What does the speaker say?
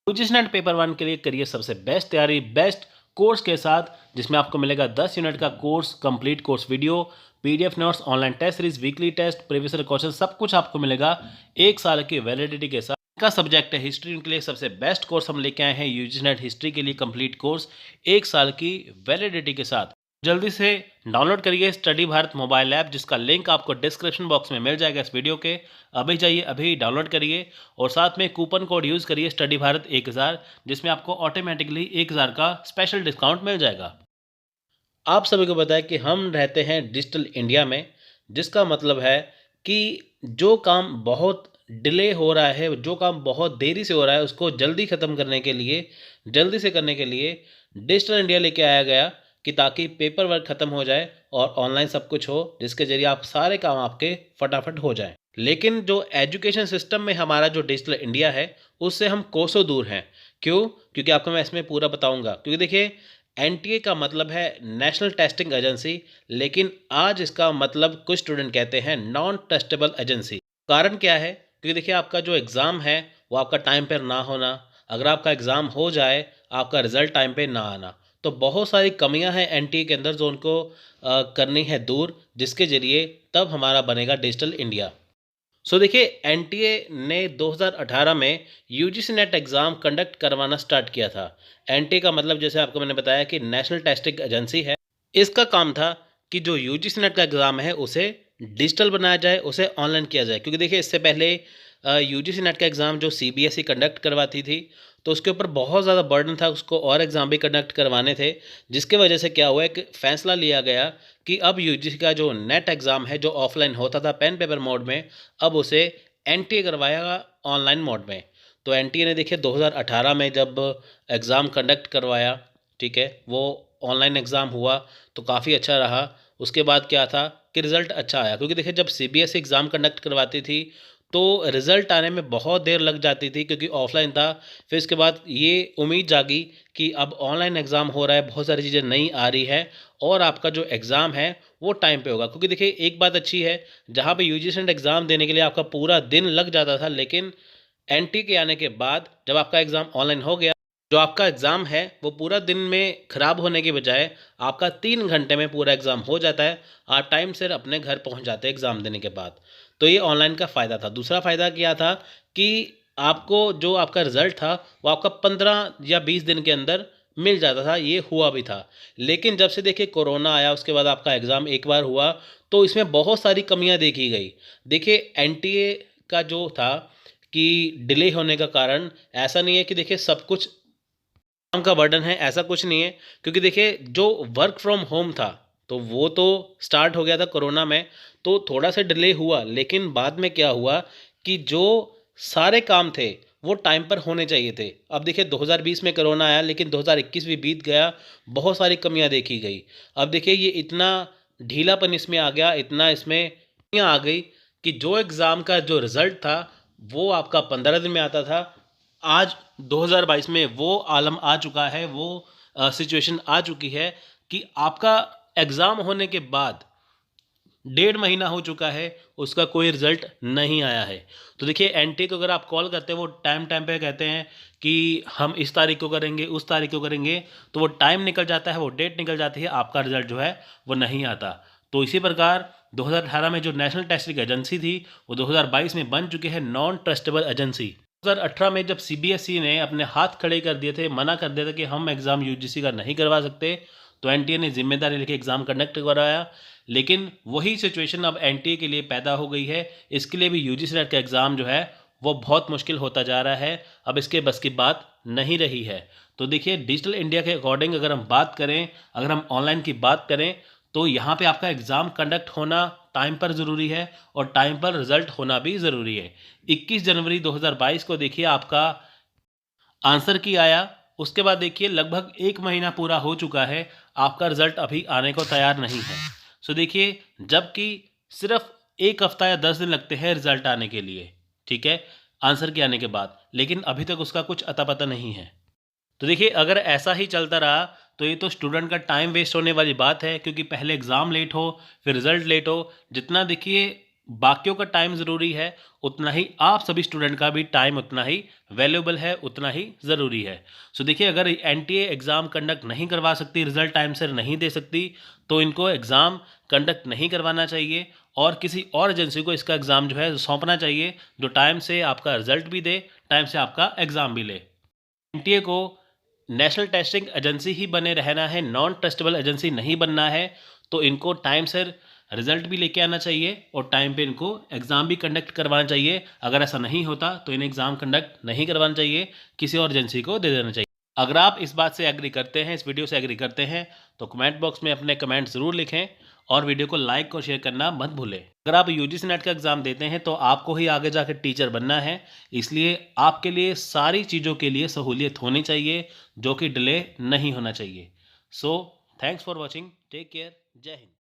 UGC net paper 1 के लिए करिए सबसे बेस्ट तैयारी बेस्ट कोर्स के साथ, जिसमें आपको मिलेगा 10 यूनिट का course, complete course video, PDF notes, online test series, weekly test, previous year question, सब कुछ आपको मिलेगा 1 साल की वैलिडिटी के साथ। का सब्जेक्ट है हिस्ट्री, उनके लिए सबसे बेस्ट कोर्स हम लेके आए हैं यूजीसी नेट हिस्ट्री के लिए कंप्लीट कोर्स 1 साल की वैलिडिटी के साथ। जल्दी से डाउनलोड करिए स्टडी भारत मोबाइल ऐप, जिसका लिंक आपको डिस्क्रिप्शन बॉक्स में मिल जाएगा इस वीडियो के। अभी जाइए, अभी डाउनलोड करिए और साथ में कूपन कोड यूज़ करिए स्टडी भारत 1000, जिसमें आपको ऑटोमेटिकली 1000 का स्पेशल डिस्काउंट मिल जाएगा। आप सभी को पता है कि हम रहते हैं डिजिटल इंडिया में, जिसका मतलब है कि जो काम बहुत डिले हो रहा है, जो काम बहुत देरी से हो रहा है, उसको जल्दी ख़त्म करने के लिए, जल्दी से करने के लिए डिजिटल इंडिया लेके आया गया कि ताकि पेपर वर्क ख़त्म हो जाए और ऑनलाइन सब कुछ हो, जिसके ज़रिए आप सारे काम आपके फटाफट हो जाएं। लेकिन जो एजुकेशन सिस्टम में हमारा जो डिजिटल इंडिया है, उससे हम कोसों दूर हैं। क्यों? क्योंकि आपको मैं इसमें पूरा बताऊंगा। क्योंकि देखिए, एनटीए का मतलब है नेशनल टेस्टिंग एजेंसी, लेकिन आज इसका मतलब कुछ स्टूडेंट कहते हैं नॉन टेस्टेबल एजेंसी। कारण क्या है? क्योंकि देखिए, आपका जो एग्ज़ाम है वो आपका टाइम पर ना होना, अगर आपका एग्ज़ाम हो जाए, आपका रिजल्ट टाइम पे ना आना, तो बहुत सारी कमियां हैं एनटीए के अंदर जो उनको करनी है दूर, जिसके ज़रिए तब हमारा बनेगा डिजिटल इंडिया। सो देखिए, एनटीए ने 2018 में यूजीसी नेट एग्ज़ाम कंडक्ट करवाना स्टार्ट किया था। एनटीए का मतलब जैसे आपको मैंने बताया कि नेशनल टेस्टिंग एजेंसी है। इसका काम था कि जो यूजीसी नेट का एग्ज़ाम है उसे डिजिटल बनाया जाए, उसे ऑनलाइन किया जाए। क्योंकि देखिए, इससे पहले यूजीसी नेट का एग्ज़ाम जो सीबीएसई कंडक्ट करवाती थी, तो उसके ऊपर बहुत ज़्यादा बर्डन था, उसको और एग्ज़ाम भी कंडक्ट करवाने थे, जिसके वजह से क्या हुआ, एक फ़ैसला लिया गया कि अब यूजीसी का जो नेट एग्ज़ाम है, जो ऑफलाइन होता था पेन पेपर मोड में, अब उसे एनटीए करवाएगा ऑनलाइन मोड में। तो एनटीए ने देखिए 2018 में जब एग्ज़ाम कंडक्ट करवाया, ठीक है, वो ऑनलाइन एग्ज़ाम हुआ तो काफ़ी अच्छा रहा। उसके बाद क्या था कि रिज़ल्ट अच्छा आया। क्योंकि देखिए, जब सीबीएसई एग्ज़ाम कंडक्ट करवाती थी तो रिज़ल्ट आने में बहुत देर लग जाती थी, क्योंकि ऑफलाइन था। फिर इसके बाद ये उम्मीद जागी कि अब ऑनलाइन एग्ज़ाम हो रहा है, बहुत सारी चीज़ें नई आ रही है और आपका जो एग्ज़ाम है वो टाइम पे होगा। क्योंकि देखिए, एक बात अच्छी है, जहाँ पे यूजीसी नेट एग्ज़ाम देने के लिए आपका पूरा दिन लग जाता था, लेकिन एनटी के आने के बाद जब आपका एग्ज़ाम ऑनलाइन हो गया, जो आपका एग्ज़ाम है वो पूरा दिन में ख़राब होने के बजाय आपका 3 घंटे में पूरा एग्ज़ाम हो जाता है। आप टाइम से अपने घर पहुंच जाते हैं एग्ज़ाम देने के बाद। तो ये ऑनलाइन का फ़ायदा था। दूसरा फ़ायदा क्या था कि आपको जो आपका रिज़ल्ट था वो आपका 15 या 20 दिन के अंदर मिल जाता था। ये हुआ भी था। लेकिन जब से देखिए कोरोना आया, उसके बाद आपका एग्ज़ाम एक बार हुआ, तो इसमें बहुत सारी कमियाँ देखी गई। देखिए, एनटीए का जो था कि डिले होने का कारण ऐसा नहीं है कि देखिए सब कुछ काम का बर्डन है, ऐसा कुछ नहीं है। क्योंकि देखिए, जो वर्क फ्रॉम होम था तो वो तो स्टार्ट हो गया था कोरोना में, तो थोड़ा सा डिले हुआ, लेकिन बाद में क्या हुआ कि जो सारे काम थे वो टाइम पर होने चाहिए थे। अब देखिए, 2020 में कोरोना आया, लेकिन 2021 भी बीत गया, बहुत सारी कमियां देखी गई। अब देखिए, ये इतना ढीलापन इसमें आ गया, इतना इसमें कमियां आ गई कि जो एग्ज़ाम का जो रिज़ल्ट था वो आपका 15 दिन में आता था। आज 2022 में वो आलम आ चुका है, वो सिचुएशन आ चुकी है कि आपका एग्ज़ाम होने के बाद 1.5 महीना हो चुका है, उसका कोई रिज़ल्ट नहीं आया है। तो देखिए, एनटीए को अगर आप कॉल करते हैं, वो टाइम टाइम पे कहते हैं कि हम इस तारीख को करेंगे, उस तारीख को करेंगे, तो वो टाइम निकल जाता है, वो डेट निकल जाती है, आपका रिज़ल्ट जो है वो नहीं आता। तो इसी प्रकार 2018 में जो नेशनल टेस्टिंग एजेंसी थी, वो 2022 में बन चुकी है नॉन ट्रस्टेबल एजेंसी। 2018 में जब सीबीएसई ने अपने हाथ खड़े कर दिए थे, मना कर दिया था कि हम एग्ज़ाम यूजीसी का नहीं करवा सकते, तो एनटीए ने जिम्मेदारी लेके एग्ज़ाम कंडक्ट करवाया। लेकिन वही सिचुएशन अब एनटीए के लिए पैदा हो गई है। इसके लिए भी यूजीसी नेट का एग्ज़ाम जो है वो बहुत मुश्किल होता जा रहा है, अब इसके बस की बात नहीं रही है। तो देखिए, डिजिटल इंडिया के अकॉर्डिंग अगर हम बात करें, अगर हम ऑनलाइन की बात करें, तो यहाँ पे आपका एग्ज़ाम कंडक्ट होना टाइम पर ज़रूरी है और टाइम पर रिज़ल्ट होना भी ज़रूरी है। 21 जनवरी 2022 को देखिए आपका आंसर की आया। उसके बाद देखिए लगभग 1 महीना पूरा हो चुका है, आपका रिज़ल्ट अभी आने को तैयार नहीं है। सो देखिए, जबकि सिर्फ़ 1 हफ़्ता या 10 दिन लगते हैं रिज़ल्ट आने के लिए, ठीक है, आंसर के आने के बाद, लेकिन अभी तक उसका कुछ अता-पता नहीं है। तो देखिए, अगर ऐसा ही चलता रहा तो ये तो स्टूडेंट का टाइम वेस्ट होने वाली बात है, क्योंकि पहले एग्ज़ाम लेट हो, फिर रिज़ल्ट लेट हो। जितना देखिए बाकियों का टाइम ज़रूरी है, उतना ही आप सभी स्टूडेंट का भी टाइम उतना ही वैल्यूएबल है, उतना ही ज़रूरी है। सो देखिए, अगर एनटीए एग्ज़ाम कंडक्ट नहीं करवा सकती, रिज़ल्ट टाइम से नहीं दे सकती, तो इनको एग्ज़ाम कंडक्ट नहीं करवाना चाहिए और किसी और एजेंसी को इसका एग्ज़ाम जो है सौंपना चाहिए, जो टाइम से आपका रिज़ल्ट भी दे, टाइम से आपका एग्ज़ाम भी ले। एनटीए को नेशनल टेस्टिंग एजेंसी ही बने रहना है, नॉन ट्रस्टेबल एजेंसी नहीं बनना है। तो इनको टाइम से रिजल्ट भी लेके आना चाहिए और टाइम पे इनको एग्ज़ाम भी कंडक्ट करवाना चाहिए। अगर ऐसा नहीं होता तो इन्हें एग्ज़ाम कंडक्ट नहीं करवाना चाहिए, किसी और एजेंसी को दे देना चाहिए। अगर आप इस बात से एग्री करते हैं, इस वीडियो से एग्री करते हैं, तो कमेंट बॉक्स में अपने कमेंट ज़रूर लिखें और वीडियो को लाइक और शेयर करना मत भूलें। अगर आप यूजीसी नेट का एग्ज़ाम देते हैं तो आपको ही आगे जाकर टीचर बनना है, इसलिए आपके लिए सारी चीज़ों के लिए सहूलियत होनी चाहिए, जो कि डिले नहीं होना चाहिए। So thanks for watching, take care, जय हिंद।